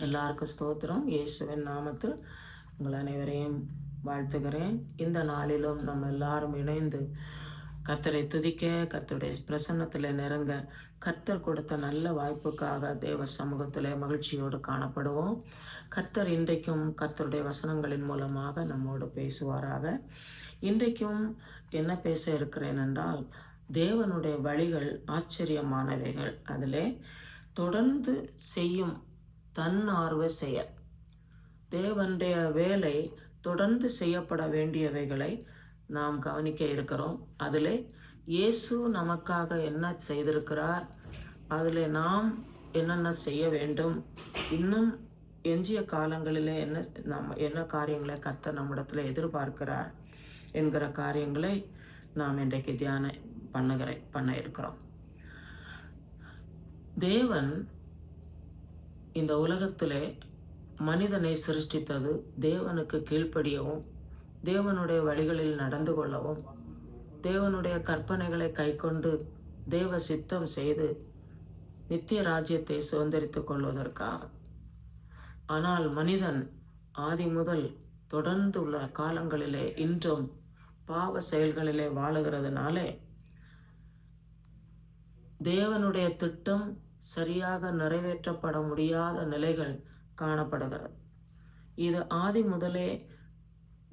எல்லாருக்கும் ஸ்தோத்திரம். இயேசுவின் நாமத்தில் உங்கள் அனைவரையும் வாழ்த்துகிறேன். இந்த நாளிலும் நம்ம எல்லாரும் இணைந்து கர்த்தரை துதிக்க, கர்த்தருடைய பிரசன்னத்தில் நெருங்க, கர்த்தர் கொடுத்த நல்ல வாய்ப்புக்காக தேவ சமூகத்திலே மகிழ்ச்சியோடு காணப்படுவோம். கர்த்தர் இன்றைக்கும் கர்த்தருடைய வசனங்களின் மூலமாக நம்மோடு பேசுவாராக. இன்றைக்கும் என்ன பேச இருக்கிறேன் என்றால், தேவனுடைய வழிகள் ஆச்சரியமானவைகள், அதிலே தொடர்ந்து செய்யும் தன்னார்வ செயல். தேவனுடைய வேலை தொடர்ந்து செய்யப்பட வேண்டியவைகளை நாம் கவனிக்க இருக்கிறோம். அதிலே இயேசு நமக்காக என்ன செய்திருக்கிறார், அதில் நாம் என்னென்ன செய்ய வேண்டும், இன்னும் எஞ்சிய காலங்களிலே என்ன காரியங்களை கர்த்தர் நம்மிடத்தில் எதிர்பார்க்கிறார் என்கிற காரியங்களை நாம் இன்றைக்கு தியானம் பண்ண இருக்கிறோம். தேவன் இந்த உலகத்திலே மனிதனை சிருஷ்டித்தது தேவனுக்கு கீழ்ப்படியவும், தேவனுடைய வழிகளில் நடந்து கொள்ளவும், தேவனுடைய கற்பனைகளை கைக்கொண்டு தேவ சித்தம் செய்து நித்திய ராஜ்யத்தை சுதந்திரித்துக் கொள்வதற்காக. ஆனால் மனிதன் ஆதி முதல் தொடர்ந்து உள்ள காலங்களிலே இன்றும் பாவ செயல்களிலே வாழுகிறதுனாலே தேவனுடைய திட்டம் சரியாக நிறைவேற்றப்பட முடியாத நிலைகள் காணப்படுகிறது. இது ஆதி முதலே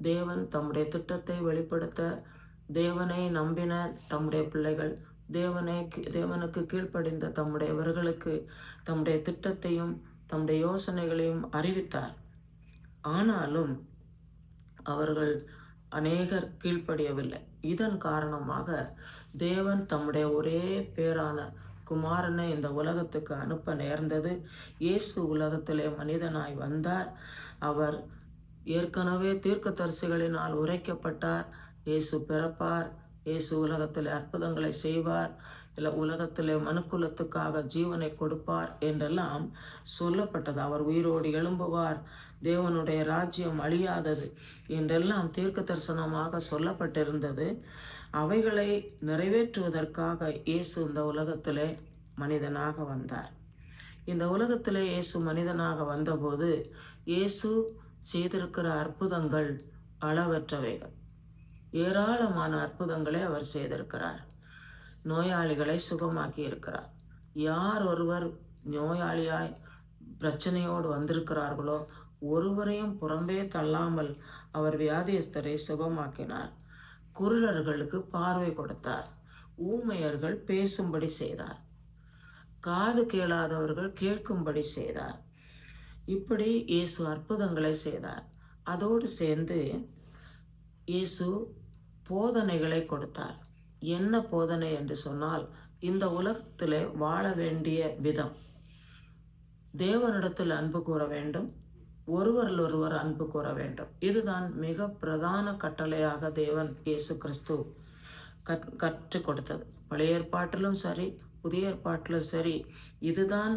தேவன் தம்முடைய திட்டத்தை வெளிப்படுத்த, தேவனை நம்பின தம்முடைய பிள்ளைகள், தேவனுக்கு கீழ்ப்படிந்த தம்முடையவர்களுக்கு தம்முடைய திட்டத்தையும் தம்முடைய யோசனைகளையும் அறிவித்தார். ஆனாலும் அவர்கள் அநேகர் கீழ்ப்படியவில்லை. இதன் காரணமாக தேவன் தம்முடைய ஒரே பேரான குமாரனை இந்த உலகத்துக்கு அனுப்ப நேர்ந்தது. இயேசு உலகத்திலே மனிதனாய் வந்தார். அவர் ஏற்கனவே தீர்க்கதரிசிகளினால் உரைக்கப்பட்டார். இயேசு பிறப்பார், இயேசு உலகத்தில் அற்புதங்களை செய்வார், இல்லை உலகத்திலே மனுக்குலத்துக்காக ஜீவனை கொடுப்பார் என்றெல்லாம் சொல்லப்பட்டது. அவர் உயிரோடு எழும்புவார், தேவனுடைய ராஜ்யம் அழியாதது என்றெல்லாம் தீர்க்க தரிசனமாக சொல்லப்பட்டிருந்தது. அவைகளை நிறைவேற்றுவதற்காக இயேசு இந்த உலகத்திலே மனிதனாக வந்தார். இந்த உலகத்திலே இயேசு மனிதனாக வந்தபோது இயேசு செய்திருக்கிற அற்புதங்கள் அளவற்றவைகள். ஏராளமான அற்புதங்களை அவர் செய்திருக்கிறார். நோயாளிகளை சுகமாக்கி இருக்கிறார். யார் ஒருவர் நோயாளியாய் பிரச்சனையோடு வந்திருக்கிறார்களோ ஒருவரையும் புறம்பே தள்ளாமல் அவர் வியாதியஸ்தரை சுகமாக்கினார். குருடர்களுக்கு பார்வை கொடுத்தார். ஊமையர்கள் பேசும்படி செய்தார். காது கேளாதவர்கள் கேட்கும்படி செய்தார். இப்படி இயேசு அற்புதங்களை செய்தார். அதோடு சேர்ந்து இயேசு போதனைகளை கொடுத்தார். என்ன போதனை என்று சொன்னால், இந்த உலகத்திலே வாழ வேண்டிய விதம், தேவனிடத்தில் அன்பு கூற வேண்டும், ஒருவரில் ஒருவர் அன்பு கூற வேண்டும். இதுதான் மிக பிரதான கட்டளையாக தேவன் இயேசு கிறிஸ்து கற்றுக் கொடுத்தது. பழைய ஏற்பாட்டிலும் சரி, புதிய ஏற்பாட்டிலும் சரி, இதுதான்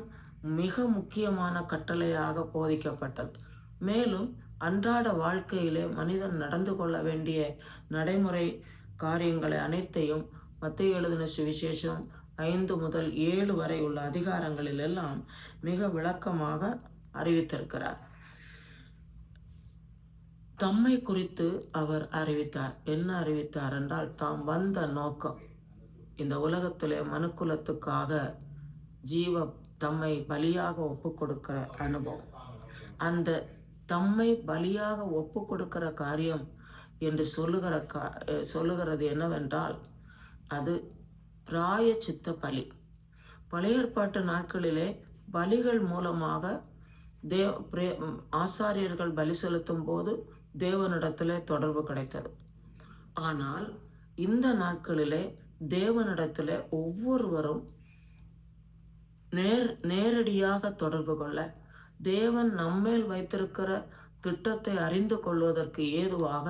மிக முக்கியமான கட்டளையாக போதிக்கப்பட்டது. மேலும் அன்றாட வாழ்க்கையிலே மனிதன் நடந்து கொள்ள வேண்டிய நடைமுறை காரியங்களை அனைத்தையும் மத்தேயு எழுதின சுவிசேஷம் 5 முதல் 7 வரை உள்ள அதிகாரங்களில் எல்லாம் மிக விளக்கமாக அறிவித்திருக்கிறார். தம்மை குறித்து அவர் அறிவித்தார். என்ன அறிவித்தார் என்றால், தாம் வந்த நோக்கம் இந்த உலகத்திலே மனுக்குலத்துக்காக தம்மை பலியாக ஒப்பு கொடுக்கிற அனுபவம். அந்த தம்மை பலியாக ஒப்பு கொடுக்கிற காரியம் என்று சொல்லுகிறது என்னவென்றால், அது பிராயச்சித்த பலி. பழைய ஏற்பாட்டு நாட்களிலே பலிகள் மூலமாக ஆசாரியர்கள் பலி செலுத்தும் போது தேவனிடத்திலே தொடர்பு கிடைத்தது. ஆனால் இந்த நாட்களிலே தேவனிடத்திலே ஒவ்வொருவரும் நேரடியாக தொடர்பு கொள்ள, தேவன் நம்மேல் வைத்திருக்கிற திட்டத்தை அறிந்து கொள்வதற்கு ஏதுவாக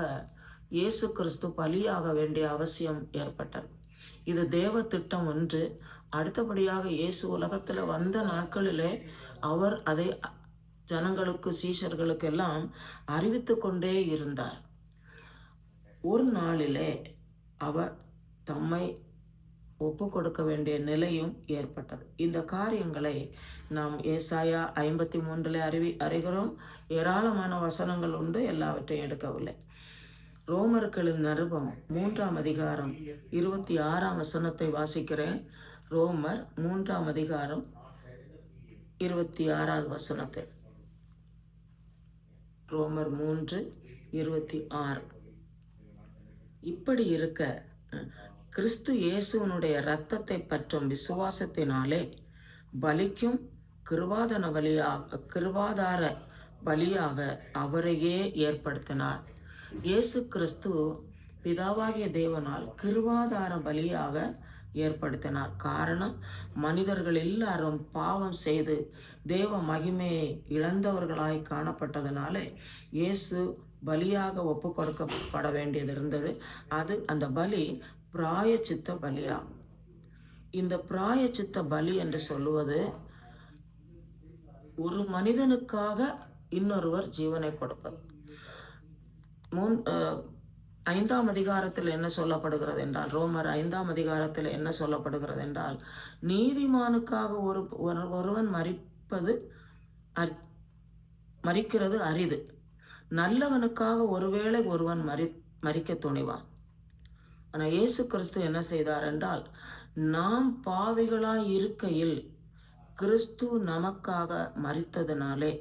இயேசு கிறிஸ்து பலியாக வேண்டிய அவசியம் ஏற்பட்டது. இது தேவ திட்டம் ஒன்று. அடுத்தபடியாக இயேசு உலகத்தில் வந்த நாட்களிலே அவர் அதை ஜனங்களுக்கு, சீஷர்களுக்கெல்லாம் அறிவித்து கொண்டே இருந்தார். ஒரு நாளிலே அவர் தம்மை ஒப்பு கொடுக்க வேண்டிய நிலையும் ஏற்பட்டது. இந்த காரியங்களை நாம் ஏசாயா 53 அறிகிறோம். ஏராளமான வசனங்கள் உண்டு, எல்லாவற்றையும் எடுக்கவில்லை. ரோமர்களின் நிருபம் 3ஆம் அதிகாரம் 26ஆம் வசனத்தை வாசிக்கிறேன். ரோமர் 3ஆம் அதிகாரம் 26ஆவது வசனத்தை. ரோமர் 3:26. இப்படி இருக்க கிறிஸ்து இயேசுவனுடைய இரத்தத்தை பற்றும் விசுவாசத்தினாலே பலிக்கும் கிருபாதார பலியாக அவரையே ஏற்படுத்தினார். இயேசு கிறிஸ்து பிதாவாகிய தேவனால் கிருபாதார பலியாக ஏற்படுத்தினார். காரணம், மனிதர்கள் எல்லாரும் பாவம் செய்து தேவ மகிமையை இழந்தவர்களாய் காணப்பட்டதுனாலே இயேசு பலியாக ஒப்பு கொடுக்கப்பட வேண்டியது இருந்தது. அந்த பலி பிராயச்சித்த பலியாகும். இந்த பிராயச்சித்த பலி என்று சொல்லுவது ஒரு மனிதனுக்காக இன்னொருவர் ஜீவனை கொடுப்பது. 5ஆம் அதிகாரத்தில் என்ன சொல்லப்படுகிறது என்றால், ரோமர் 5ஆம் அதிகாரத்தில் என்ன சொல்லப்படுகிறது என்றால், நீதிமானுக்காக ஒருவன் மரிக்கிறது அரிது, நல்லவனுக்காக ஒருவேளை ஒருவன் மரிக்க துணிவான். ஆனால் இயேசு கிறிஸ்து என்ன செய்தார் என்றால், நாம் பாவிகளாய் இருக்கையில் கிறிஸ்து நமக்காக மரித்ததினாலே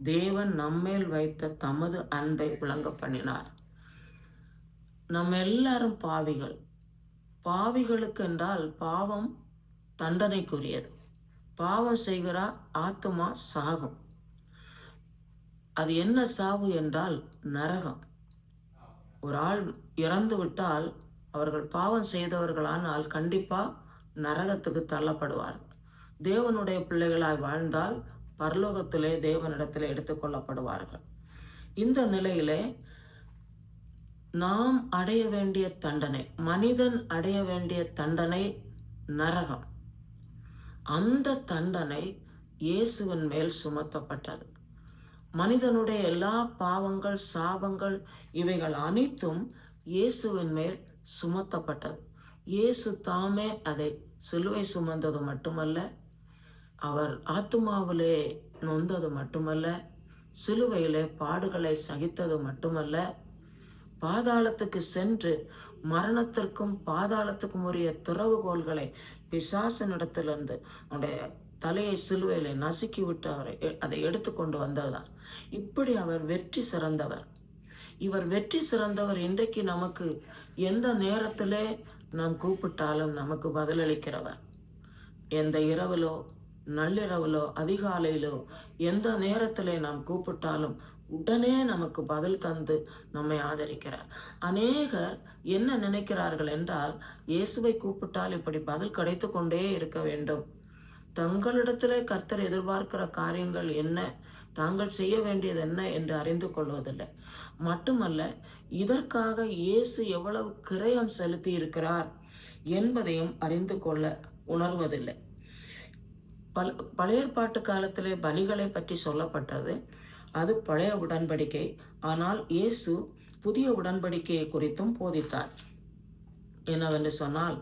தேவன் நம்மேல் வைத்த தமது அன்பை விளங்க பண்ணினார். நம்ம எல்லாரும் பாவிகள். பாவிகளுக்கு என்றால் பாவம் தண்டனைக்குரியது. பாவம் செய்கிற ஆத்துமா சாகும். அது என்ன சாவு என்றால் நரகம். ஒரு ஆள் இறந்து விட்டால் அவர்கள் பாவம் செய்தவர்களானால் கண்டிப்பா நரகத்துக்கு தள்ளப்படுவார்கள். தேவனுடைய பிள்ளைகளாய் வாழ்ந்தால் பரலோகத்திலே தேவனிடத்திலே எடுத்துக்கொள்ளப்படுவார்கள். இந்த நிலையிலே நாம் அடைய வேண்டிய தண்டனை, மனிதன் அடைய வேண்டிய தண்டனை நரகம். அந்த தண்டனை இயேசுவின் மேல் சுமத்தப்பட்டது. மனிதனுடைய எல்லா பாவங்கள், சாபங்கள், இவைகள் அனைத்தும் இயேசுவின் மேல் சுமத்தப்பட்டது. இயேசு தாமே அதை சிலுவை சுமந்தது மட்டுமல்ல, அவர் ஆத்துமாவிலே நொந்தது மட்டுமல்ல, சிலுவையிலே பாடுகளை சகித்தது மட்டுமல்ல, பாதாளத்துக்கு சென்று மரணத்திற்கும் பாதாளத்துக்கும் உரிய துறவுகோள்களை பிசாசனிடத்திலிருந்து அவருடைய தலையை சிலுவையிலே நசுக்கி விட்டு அதை எடுத்துக்கொண்டு வந்ததுதான். இப்படி அவர் வெற்றி சிறந்தவர். இவர் வெற்றி சிறந்தவர். இன்றைக்கு நமக்கு எந்த நேரத்திலே நாம் கூப்பிட்டாலும் நமக்கு பதிலளிக்கிறவர். எந்த இரவிலோ நள்ளிரவிலோ அதிகாலையிலோ எந்த நேரத்திலே நாம் கூப்பிட்டாலும் உடனே நமக்கு பதில் தந்து நம்மை ஆதரிக்கிறார். அநேகர் என்ன நினைக்கிறார்கள் என்றால், இயேசுவை கூப்பிட்டால் இப்படி பதில் கிடைத்து கொண்டே இருக்க வேண்டும். தங்களிடத்திலே கர்த்தர் எதிர்பார்க்கிற காரியங்கள் என்ன, தாங்கள் செய்ய வேண்டியது என்ன என்று அறிந்து கொள்வதில்லை. மட்டுமல்ல, இதற்காக இயேசு எவ்வளவு கிரயம் செலுத்தி இருக்கிறார் என்பதையும் அறிந்து கொள்ள உணர்வதில்லை. பழைய ஏற்பாட்டு காலத்திலே பலிகளை பற்றி சொல்லப்பட்டது. அது பழைய உடன்படிக்கை. ஆனால் இயேசு புதிய உடன்படிக்கையை குறித்தும் போதித்தார். என்னவென்று சொன்னால்,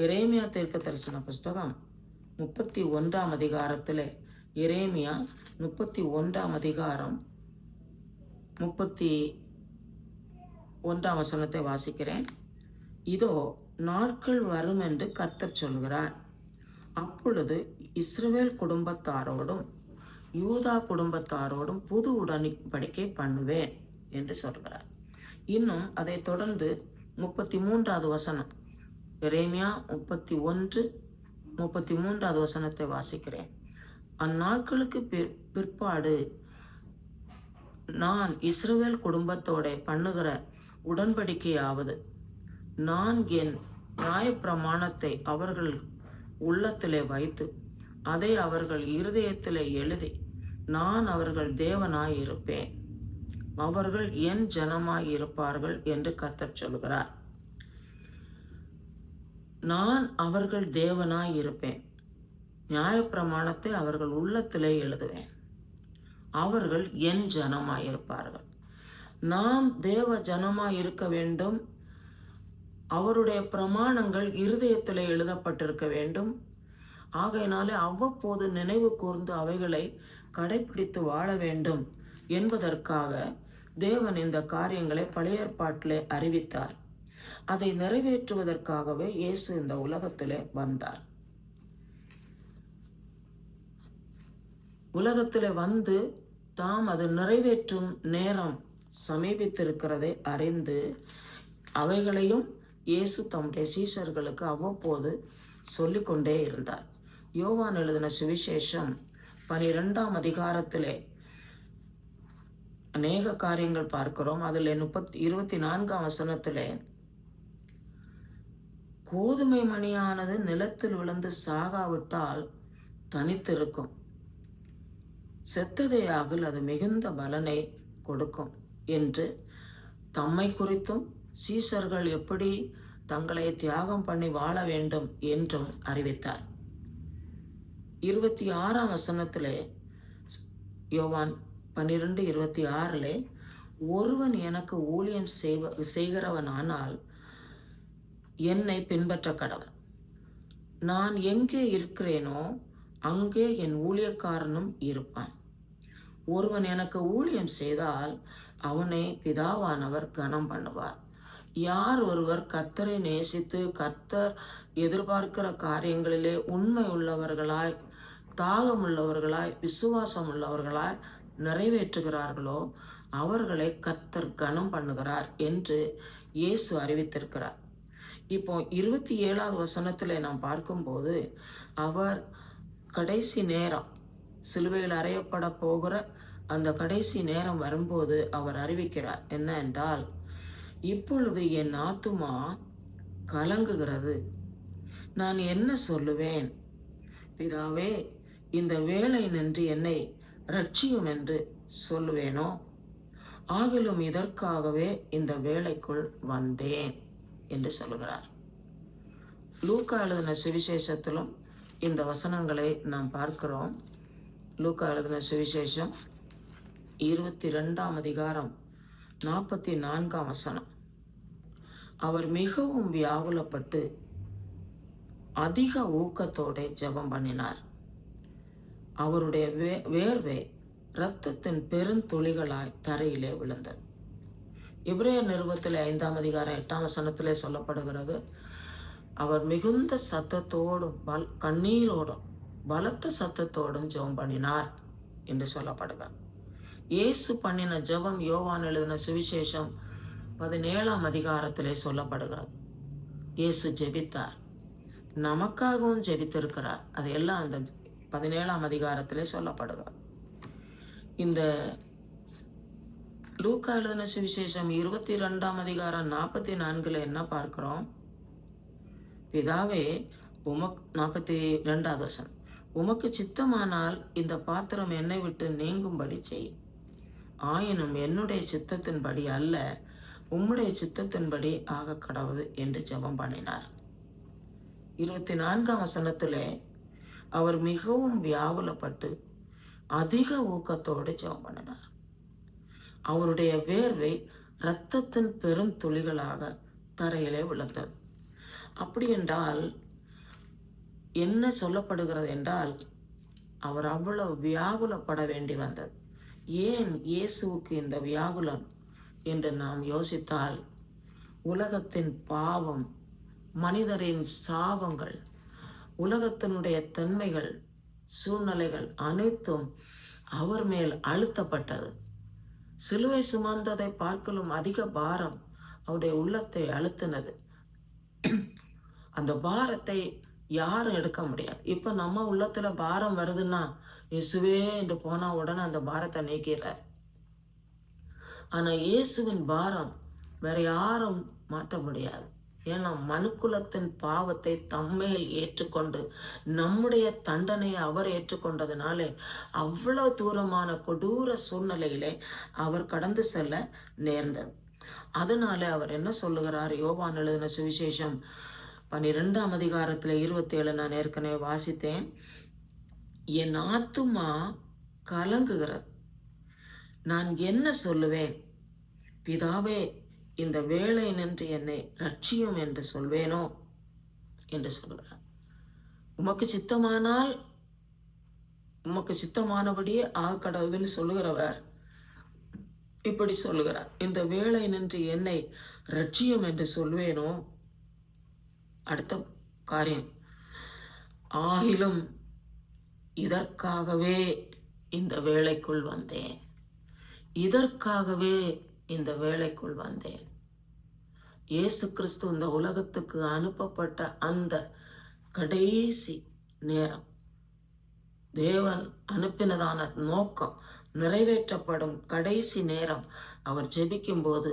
எரேமியா தீர்க்கதரிசன புஸ்தகம் 31ஆம் அதிகாரத்திலே, எரேமியா 31ஆம் அதிகாரம் 31ஆம் வசனத்தை வாசிக்கிறேன். இதோ நாட்கள் வரும் என்று கர்த்தர் சொல்கிறார். அப்பொழுது இஸ்ரவேல் குடும்பத்தாரோடும் யூதா குடும்பத்தாரோடும் புது உடன்படிக்கை பண்ணுவேன் என்று சொல்கிறார். இன்னும் அதை தொடர்ந்து 33வது வசனம், எரேமியா 31:33வது வசனத்தை வாசிக்கிறேன். அந்நாட்களுக்கு பிற்பாடு நான் இஸ்ரவேல் குடும்பத்தோட பண்ணுகிற உடன்படிக்கையாவது, நான் என் நியாயப்பிரமாணத்தை அவர்கள் உள்ளத்திலே வைத்து அதை அவர்கள் இருதயத்திலே எழுதி, நான் அவர்கள் தேவனாய் இருப்பேன், அவர்கள் என் ஜனமாய் இருப்பார்கள் என்று கர்த்தர் சொல்கிறார். நான் அவர்கள் தேவனாய் இருப்பேன், நியாயப்பிரமாணத்தை அவர்கள் உள்ளத்திலே எழுதுவேன், அவர்கள் என் ஜனமாய் இருப்பார்கள். நாம் தேவ ஜனமாய் இருக்க வேண்டும். அவருடைய பிரமாணங்கள் இருதயத்திலே எழுதப்பட்டிருக்க வேண்டும். ஆகையினாலே அவ்வப்போது நினைவு கூர்ந்து அவைகளை கடைபிடித்து வாழ வேண்டும் என்பதற்காக தேவன் இந்த காரியங்களை பழைய ஏற்பாட்டிலே அறிவித்தார். அதை நிறைவேற்றுவதற்காகவே இயேசு இந்த உலகத்திலே வந்தார். உலகத்திலே வந்து தாம் அது நிறைவேற்றும் நேரம் சமீபித்திருக்கிறதை அறிந்து அவைகளையும் இயேசு தம்முடைய சீஷர்களுக்கு அவ்வப்போது சொல்லிக்கொண்டே இருந்தார். யோவான் எழுதின சுவிசேஷம் 12ஆம் அதிகாரத்திலே அநேக காரியங்கள் பார்க்கிறோம். அதில் 24ஆம் வசனத்திலே, கோதுமை மணியானது நிலத்தில் விழுந்து சாகாவிட்டால் தனித்திருக்கும், செத்ததையாகில் அது மிகுந்த பலனை கொடுக்கும் என்று தம்மை குறித்தும் சீஷர்கள் எப்படி தங்களை தியாகம் பண்ணி வாழ வேண்டும் என்றும் அறிவித்தார். 26ஆம் வசனத்திலே, யோவான் 12:26, ஒருவன் எனக்கு ஊழியம் செய்கிறவனானால் என்னை பின்பற்ற கடவன். நான் எங்கே இருக்கிறேனோ அங்கே என் ஊழியக்காரனும் இருப்பான். ஒருவன் எனக்கு ஊழியம் செய்தால் அவனை பிதாவானவர் கனம் பண்ணுவார். யார் ஒருவர் கர்த்தரை நேசித்து கர்த்தர் எதிர்பார்க்கிற காரியங்களிலே உண்மை உள்ளவர்களாய், தாகம் உள்ளவர்களாய், விசுவாசம் உள்ளவர்களாய் நிறைவேற்றுகிறார்களோ அவர்களை கர்த்தர் கனம் பண்ணுகிறார் என்று இயேசு அறிவித்திருக்கிறார். இப்போ 27ஆவது வசனத்தில் நாம் பார்க்கும்போது, அவர் கடைசி நேரம், சிலுவையில் அறையப்பட போகிற அந்த கடைசி நேரம் வரும்போது அவர் அறிவிக்கிறார். என்ன என்றால், இப்பொழுது என் ஆத்துமா கலங்குகிறது, நான் என்ன சொல்லுவேன்? பிதாவே, இந்த வேளை நின்று என்னை ரட்சியும் என்று சொல்லுவேனோ? ஆகிலும் இதற்காகவே இந்த வேளைக்குள் வந்தேன் என்று சொல்லுகிறார். லூக்கா எழுதின சுவிசேஷத்திலும் இந்த வசனங்களை நாம் பார்க்கிறோம். லூக்கா எழுதின சுவிசேஷம் 22ஆம் அதிகாரம் 44ஆம் வசனம். அவர் மிகவும் வியாகுலப்பட்டு அதிக ஊக்கத்தோட ஜெபம் பண்ணினார். அவருடைய வேர்வை இரத்தத்தின் பெருந்துளிகளாய் தரையிலே விழுந்தது. எபிரேயர் நிருபத்தில் 5ஆம் அதிகாரம் 8ஆம் வசனத்திலே சொல்லப்படுகிறது, அவர் மிகுந்த சத்தத்தோடும் கண்ணீரோடும் பலத்த சத்தத்தோடும் ஜெபம் பண்ணினார் என்று சொல்லப்படுகிறார். இயேசு பண்ணின ஜெபம் யோவான் எழுதின சுவிசேஷம் 17ஆம் அதிகாரத்திலே சொல்லப்படுகிறது. இயேசு ஜெபித்தார், நமக்காகவும் ஜெபித்திருக்கிறார். அது எல்லாம் அந்த 17ஆம் அதிகாரத்திலே சொல்லப்படுகிறார். இந்த லூக்கா எழுதின சுவிசேஷம் 22ஆம் அதிகாரம் 44 என்ன பார்க்கிறோம்? பிதாவே, 42ஆவது வசனம், உமக்கு சித்தமானால் இந்த பாத்திரம் என்னை விட்டு நீங்கும்படி செய்யும். ஆயினும் என்னுடைய சித்தத்தின்படி அல்ல, உம்முடைய சித்தத்தின்படி ஆக கடவுது என்று ஜெபம் பண்ணினார். 24ஆம் வசனத்திலே, அவர் மிகவும் வியாகுலப்பட்டு அதிக ஊக்கத்தோடு ஜெபம் பண்ணினார். அவருடைய வேர்வை இரத்தத்தின் பெரும் துளிகளாக தரையிலே விழுந்தது. அப்படி என்றால் என்ன சொல்லப்படுகிறது என்றால், அவர் அவ்வளவு வியாகுலப்பட வேண்டி வந்தது. ஏன் இயேசுவுக்கு இந்த வியாகுலம் என்று நாம் யோசித்தால், உலகத்தின் பாவம், மனிதரின் சாபங்கள், உலகத்தினுடைய தன்மைகள், சூழ்நிலைகள் அனைத்தும் அவர் மேல் அழுத்தப்பட்டது. சிலுவை சுமந்ததை பார்க்கலும் அதிக பாரம் அவருடைய உள்ளத்தை அழுத்தினது. அந்த பாரத்தை யாரும் எடுக்க முடியாது. இப்ப நம்ம உள்ளத்துல பாரம் வருதுன்னா இயேசுவே என்று போனா உடனே அந்த பாரத்தை நீக்கிறார். ஆனா இயேசுவின் பாரம் வேற யாரும் மாற்ற முடியாது. ஏன்னா மனுக்குலத்தின் பாவத்தை தம்மேல் ஏற்றுக்கொண்டு நம்முடைய தண்டனையை அவர் ஏற்றுக்கொண்டதுனாலே அவ்வளவு தூரமான கொடூர சூழ்நிலையிலே அவர் கடந்து செல்ல நேர்ந்தது. அதனால அவர் என்ன சொல்லுகிறார்? யோவான் எழுதின சுவிசேஷம் 12ஆம் அதிகாரத்தில் 27 நான் ஏற்கனவே வாசித்தேன். என் ஆத்துமா கலங்குகிறது, நான் என்ன சொல்லுவேன்? பிதாவே, இந்த வேளை நின்று என்னை ரட்சியும் என்று சொல்வேனோ என்று சொல்கிறார். உமக்கு சித்தமானால் உமக்கு சித்தமானபடியே கடவுள்னு சொல்லுகிறவர் இப்படி சொல்லுகிறார், இந்த வேளை நின்று என்னை ரட்சியும் என்று சொல்வேனோ. அடுத்த காரியம், ஆகிலும் இதற்காகவே இந்த வேளைக்குள் வந்தேன், இதற்காகவே இந்த வேளைக்குள் வந்தேன். இயேசு கிறிஸ்து இந்த உலகத்துக்கு அனுப்பப்பட்ட அந்த கடைசி நேரம், தேவன் அனுப்பினதான நோக்கம் நிறைவேற்றப்படும் கடைசி நேரம், அவர் ஜெபிக்கும் போது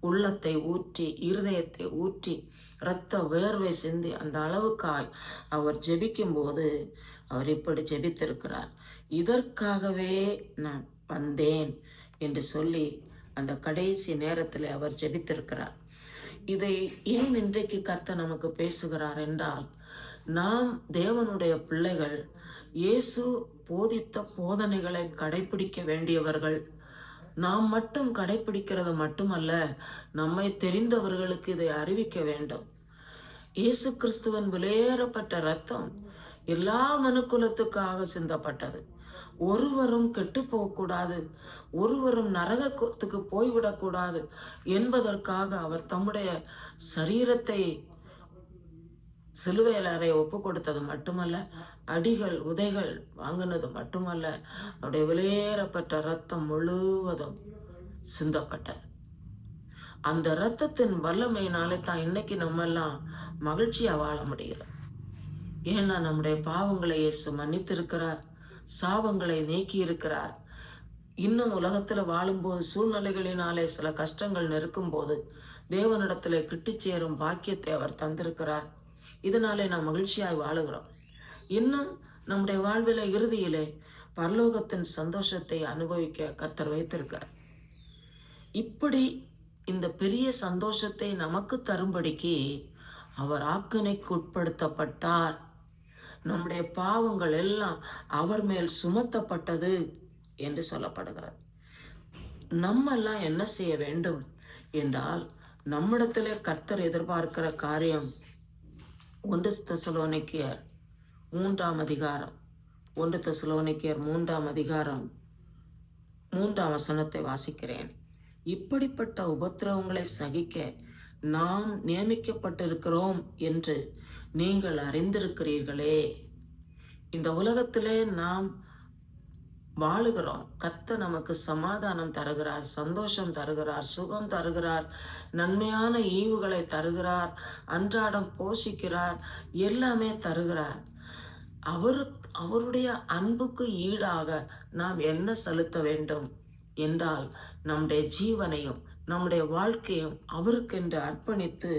உள்ளத்தை ஊற்றி, இருதயத்தை ஊற்றி, இரத்த வேர்வை சிந்தி அந்த அளவுக்காய் அவர் ஜெபிக்கும் போது அவர் இப்படி ஜெபித்திருக்கிறார், இதற்காகவே நான் வந்தேன் என்று சொல்லி அந்த கடைசி நேரத்தில் அவர் ஜெபித்திருக்கிறார். இதை ஏன் இன்றைக்கு கர்த்தர் நமக்கு பேசுகிறார் என்றால், நாம் தேவனுடைய பிள்ளைகள், இயேசு போதித்த போதனைகளை கடைபிடிக்க வேண்டியவர்கள். நாம் மட்டும் கடைபிடிக்கிறது மட்டுமல்ல, நம்மை தெரிந்தவர்களுக்கு இதை அறிவிக்க வேண்டும். இயேசு கிறிஸ்துவின் விலையேறப்பட்ட இரத்தம் எல்லா மனுக்குலத்துக்காக சிந்தப்பட்டது. ஒருவரும் கெட்டு போகக்கூடாது, ஒருவரும் நரகத்துக்கு போய்விடக்கூடாது என்பதற்காக அவர் தம்முடைய சரீரத்தை சிலுவையிலறை ஒப்பு கொடுத்தது மட்டுமல்ல, அடிகள் உதைகள் வாங்கினது மட்டுமல்ல, அவருடைய விலையேறப்பட்ட இரத்தம் முழுவதும் சிந்தப்பட்டது. அந்த இரத்தத்தின் வல்லமையினாலே தான் இன்னைக்கு நம்ம எல்லாம் மகிழ்ச்சியா வாழ முடிகிறது. ஏன்னா நம்முடைய பாவங்களை இயேசு மன்னித்திருக்கிறார், சாபங்களை நீக்கி இருக்கிறார். இன்னும் உலகத்துல வாழும்போது சூழ்நிலைகளினாலே சில கஷ்டங்கள் நெருக்கும் போது தேவனிடத்துல கிட்டி சேரும் பாக்கியத்தை அவர் தந்திருக்கிறார். இதனாலே நாம் மகிழ்ச்சியாய் வாழுகிறோம். இன்னும் நம்முடைய வாழ்வில இறுதியிலே பரலோகத்தின் சந்தோஷத்தை அனுபவிக்க கர்த்தர் வைத்திருக்கிறார். இப்படி இந்த பெரிய சந்தோஷத்தை நமக்கு தரும்படிக்கு அவர் ஆக்கினைக்கு உட்படுத்தப்பட்டார். நம்முடைய பாவங்கள் எல்லாம் அவர் மேல் சுமத்தப்பட்டது என்று சொல்லப்படுகிறது. நம்ம எல்லாம் என்ன செய்ய வேண்டும் என்றால், நம்மிடத்திலே கர்த்தர் எதிர்பார்க்கிற காரியம் 1 தெசலோனிக்கேயர் 3ஆம் அதிகாரம் 1 தெசலோனிக்கேயர் 3ஆம் அதிகாரம் 3ஆம் வசனத்தை வாசிக்கிறேன். இப்படிப்பட்ட உபத்திரவங்களை சகிக்க நாம் நியமிக்கப்பட்டிருக்கிறோம் என்று நீங்கள் அறிந்திருக்கிறீர்களே. இந்த உலகத்திலே நாம் வாழுகிறோம். கர்த்தர் நமக்கு சமாதானம் தருகிறார், சந்தோஷம் தருகிறார், சுகம் தருகிறார், நன்மையான ஈவுகளை தருகிறார், அன்றாடம் போஷிக்கிறார், எல்லாமே தருகிறார். அவருடைய அன்புக்கு ஈடாக நாம் என்ன செலுத்த வேண்டும் என்றால், நம்முடைய ஜீவனையும் நம்முடைய வாழ்க்கையும் அவருக்கென்று அர்ப்பணித்து,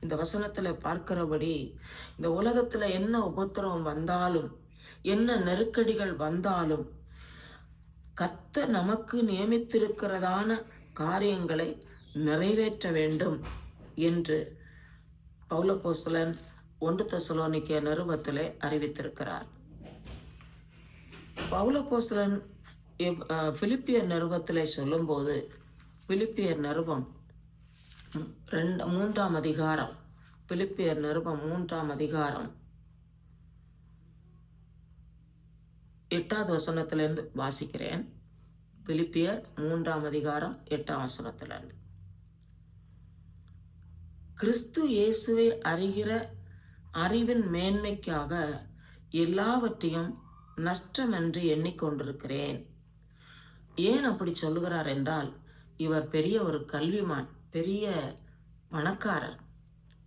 இந்த வசனத்துல பார்க்கிறபடி, இந்த உலகத்துல என்ன உபத்திரவம் வந்தாலும், என்ன நெருக்கடிகள் வந்தாலும், கர்த்தர் நமக்கு நியமித்திருக்கிறதான காரியங்களை நிறைவேற்ற வேண்டும் என்று பவுலப்போஸ்தலன் 1 தெசலோனிக்கேயர் நிருபத்திலே அறிவித்திருக்கிறார். பவுலப்போஸ்தலன் பிலிப்பியர் நிருபத்திலே சொல்லும்போது, பிலிப்பியர் நிருபம் 3ஆம் அதிகாரம், பிலிப்பியர் நிருபம் 3ஆம் அதிகாரம் 8வது வசனத்திலிருந்து வாசிக்கிறேன். பிலிப்பியர் 3ஆம் அதிகாரம் 8ஆம் வசனத்திலிருந்து. கிறிஸ்து இயேசுவை அறிகிற அறிவின் மேன்மைக்காக எல்லாவற்றையும் நஷ்டமென்று எண்ணிக்கொண்டிருக்கிறேன். ஏன் அப்படி சொல்லுகிறார் என்றால், இவர் பெரிய ஒரு கல்விமான், பெரிய பணக்காரர்,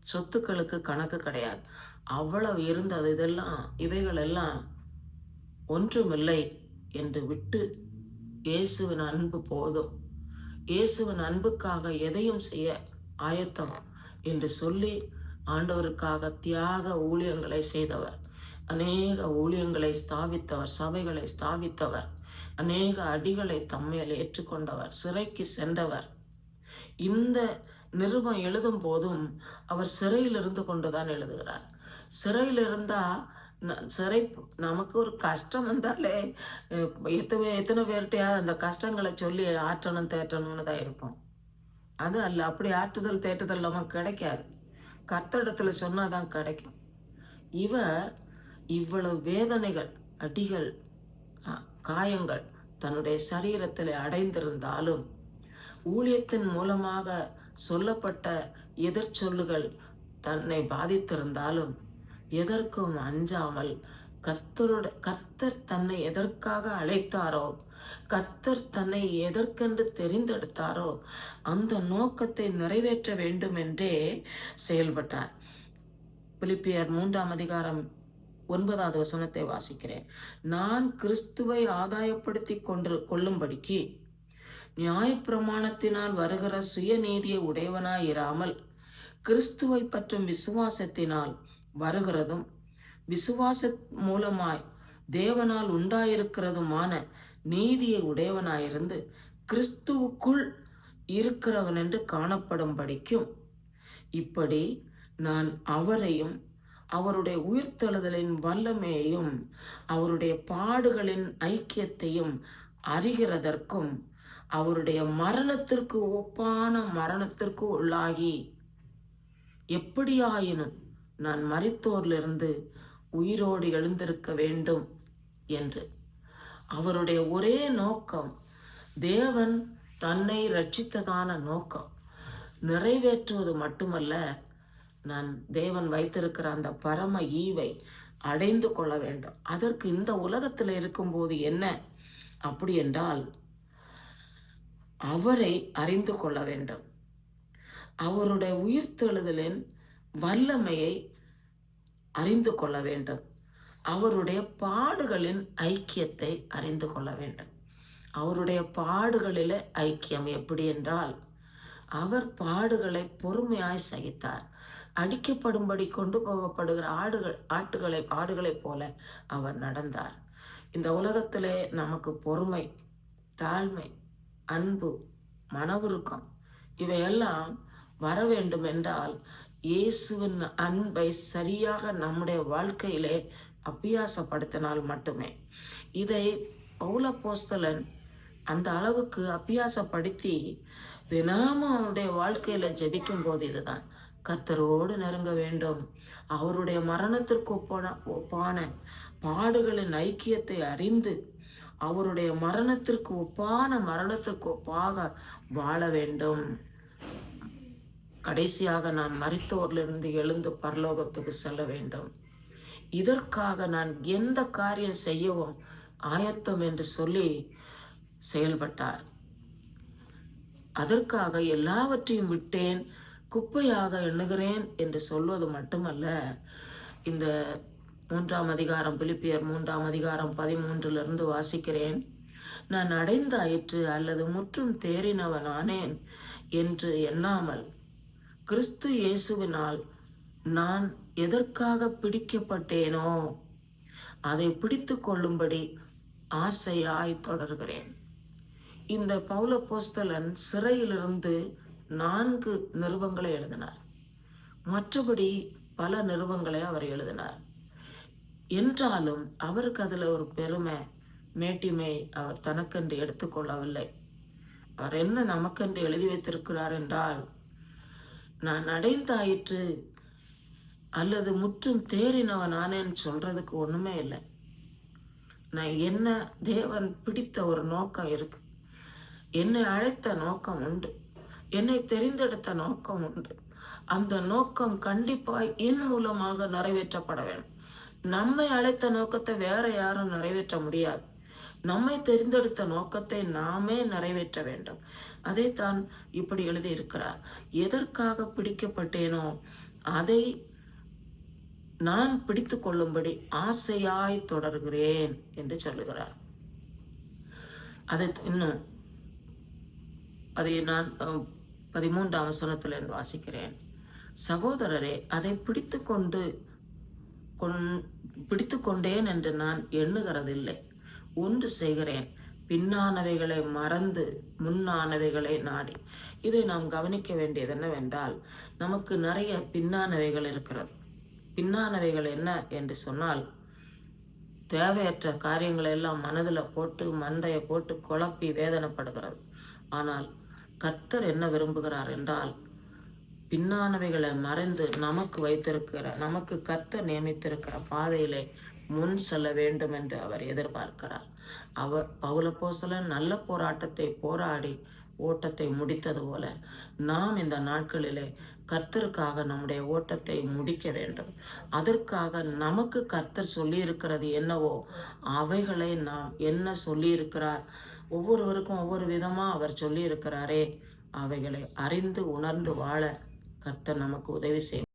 சொத்துக்களுக்கு கணக்கு கிடையாது, அவ்வளவு இருந்தது. இவைகள் எல்லாம் ஒன்றுமில்லை என்று விட்டு, இயேசுவின் அன்பு போதும், இயேசுவின் அன்புக்காக எதையும் செய்ய ஆயத்தம் என்று சொல்லி ஆண்டவருக்காக தியாக ஊழியங்களை செய்தவர், அநேக ஊழியங்களை ஸ்தாபித்தவர், சபைகளை ஸ்தாபித்தவர், அநேக அடிகளை தம்மேல் ஏற்றுக்கொண்டவர், சிறைக்கு சென்றவர். இந்த நிருபம் எழுதும் போதும் அவர் சிறையில் இருந்து கொண்டுதான் எழுதுகிறார். சிறையில் இருந்தா, சிறை நமக்கு ஒரு கஷ்டம் வந்தாலே எத்தனை பேர்கிட்டையாவது அந்த கஷ்டங்களை சொல்லி ஆற்றணும் தேற்றணும்னு தான் இருப்போம். அது அல்ல, அப்படி ஆற்றுதல் தேற்றுதல் நமக்கு கிடைக்காது. கர்த்தரிடத்துல சொன்னாதான் கிடைக்கும். இவர் இவ்வளவு வேதனைகள், அடிகள், காயங்கள் தன்னுடைய சரீரத்தில் அடைந்திருந்தாலும், ஊழியத்தின் மூலமாக சொல்லப்பட்ட எதிர்ச்சொல்லுகள் தன்னை பாதித்திருந்தாலும் எதற்கும் அஞ்சாமல் கர்த்தர் தன்னை எதற்காக அழைத்தாரோ, கர்த்தர் தன்னை எதற்கென்று தெரிந்தெடுத்தாரோ அந்த நோக்கத்தை நிறைவேற்ற வேண்டும் என்றே செயல்பட்டார். பிலிப்பியர் 3:9 வசனத்தை வாசிக்கிறேன். நான் கிறிஸ்துவை ஆதாயப்படுத்தி கொள்ளும்படிக்கு நியாயப்பிரமாணத்தினால் வருகிற சுயநீதியை உடையவனாயிராமல் கிறிஸ்துவை பற்றும் விசுவாசத்தினால் வருகிறதும் விசுவாச மூலமாய் தேவனால் உண்டாயிருக்கிறதுமான நீதியை உடையவனாயிருந்து கிறிஸ்துவுக்குள் இருக்கிறவன் என்று காணப்படும்படிக்கும் இப்படி நான் அவரையும் அவருடைய உயிர்த்தெழுதலின் வல்லமையையும் அவருடைய பாடுகளின் ஐக்கியத்தையும் அறிகிறதற்கும் அவருடைய மரணத்திற்கு ஒப்பான மரணத்திற்கு உள்ளாகி எப்படியாயினும் நான் மரித்தோரிலிருந்து உயிரோடு எழுந்திருக்க வேண்டும் என்று. அவருடைய ஒரே நோக்கம் தேவன் தன்னை ரட்சித்ததான நோக்கம் நிறைவேற்றுவது மட்டுமல்ல, நான் தேவன் வைத்திருக்கிற அந்த பரம ஈவை அடைந்து கொள்ள வேண்டும். அதற்கு இந்த உலகத்தில் இருக்கும்போது என்ன அப்படி என்றால், அவரை அறிந்து கொள்ள வேண்டும். அவருடைய உயிர்த்தெழுதலின் வல்லமையை அறிந்து கொள்ள வேண்டும். அவருடைய பாடுகளின் ஐக்கியத்தை அறிந்து கொள்ள வேண்டும். அவருடைய பாடுகளில ஐக்கியம் எப்படி என்றால், அவர் பாடுகளை பொறுமையாய் சகித்தார். அடிக்கப்படும்படி கொண்டு போகப்படுகிற ஆடுகளைப் போல அவர் நடந்தார். இந்த உலகத்திலே நமக்கு பொறுமை, தாழ்மை, அன்பு, மனவுருக்கம் இவையெல்லாம் வர வேண்டும் என்றால் இயேசுவின் அன்பை சரியாக நம்முடைய வாழ்க்கையிலே அபியாசப்படுத்தினால் மட்டுமே. இதை பவுலப்போஸ்தலன் அந்த அளவுக்கு அபியாசப்படுத்தி தினமும் அவருடைய வாழ்க்கையில ஜெபிக்கும் போது இதுதான், கர்த்தரோடு நெருங்க வேண்டும், அவருடைய மரணத்திற்கு ஒப்பான பாடுகளின் ஐக்கியத்தை அறிந்து அவருடைய மரணத்திற்கு ஒப்பாக வாழ வேண்டும். கடைசியாக நான் மரித்தோரிலிருந்து எழுந்து பரலோகத்துக்கு செல்ல வேண்டும். இதற்காக நான் எந்த காரியம் செய்யவும் ஆயத்தம் என்று சொல்லி செயல்பட்டார். அதற்காக எல்லாவற்றையும் விட்டேன், குப்பையாக எண்ணுகிறேன் என்று சொல்வது மட்டுமல்ல, இந்த 3ஆம் அதிகாரம் பிலிப்பியர் 3ஆம் அதிகாரம் 13 வாசிக்கிறேன். நான் அடைந்தாயிற்று அல்லது முற்றும் தேறினவனானேன் என்று எண்ணாமல் கிறிஸ்து இயேசுவினால் நான் எதற்காக பிடிக்கப்பட்டேனோ அதை பிடித்து கொள்ளும்படி ஆசையாய் தொடர்கிறேன். இந்த பவுலப்போஸ்தலன் சிறையிலிருந்து 4 நிருபங்களை எழுதினார். மற்றபடி பல நிருபங்களை அவர் எழுதினார். என்றாலும் அவருக்கு அதில் ஒரு பெருமை, மேட்டிமை அவர் தனக்கென்று எடுத்துக்கொள்ளவில்லை. அவர் என்ன நமக்கென்று எழுதி வைத்திருக்கிறார் என்றால், நான் அடைந்தாயிற்று அல்லது முற்றும் தேறினவனானேன்னு சொல்றதுக்கு ஒண்ணுமே இல்லை. நான் என்ன தேவன் பிடித்த ஒரு நோக்கம் இருக்கு, என்னை அழைத்த நோக்கம் உண்டு, என்னை தெரிந்தெடுத்த நோக்கம் உண்டு. அந்த நோக்கம் கண்டிப்பாய் என் மூலமாக நிறைவேற்றப்பட வேண்டும். நம்மை அழைத்த நோக்கத்தை வேற யாரும் நிறைவேற்ற முடியாது. நம்மை தெரிந்தெடுத்த நோக்கத்தை நாமே நிறைவேற்ற வேண்டும். அதைத்தான் இப்படி எழுதி இருக்கிறார். எதற்காக பிடிக்கப்பட்டேனோ அதை நான் பிடித்து கொள்ளும்படி ஆசையாய் தொடர்கிறேன் என்று சொல்லுகிறார். அதை இன்னும் அதை நான் 13ஆம் வசனத்தில் வாசிக்கிறேன். சகோதரரே, அதை பிடித்து கொண்டேன் என்று நான் எண்ணுகிறதில்லை. ஒன்று செய்கிறேன், பின்னானவைகளை மறந்து முன்னானவைகளை நாடி. இதை நாம் கவனிக்க வேண்டியது என்னவென்றால், நமக்கு நிறைய பின்னானவைகள் இருக்கிறது. பின்னானவைகள் என்ன என்று சொன்னால், தேவையற்ற காரியங்களை எல்லாம் மனதில் போட்டு மண்டையை போட்டு குழப்பி வேதனைப்படுகிறது. ஆனால் கர்த்தர் என்ன விரும்புகிறார் என்றால், பின்னானவைகளை மறைந்து நமக்கு கர்த்தர் நியமித்திருக்கிற பாதையிலே முன் செல்ல வேண்டும் என்று அவர் எதிர்பார்க்கிறார். பவுலப்போஸ்தலன் நல்ல போராட்டத்தை போராடி ஓட்டத்தை முடித்தது போல நாம் இந்த நாட்களிலே கர்த்தருக்காக நம்முடைய ஓட்டத்தை முடிக்க வேண்டும். அதற்காக நமக்கு கர்த்தர் சொல்லி இருக்கிறது என்னவோ அவைகளை நாம் என்ன சொல்லி இருக்கிறார், ஒவ்வொருவருக்கும் ஒவ்வொரு விதமா அவர் சொல்லி இருக்கிறாரே, அவைகளை அறிந்து உணர்ந்து வாழ கர்த்தர் நமக்கு உதவி செய்யும்.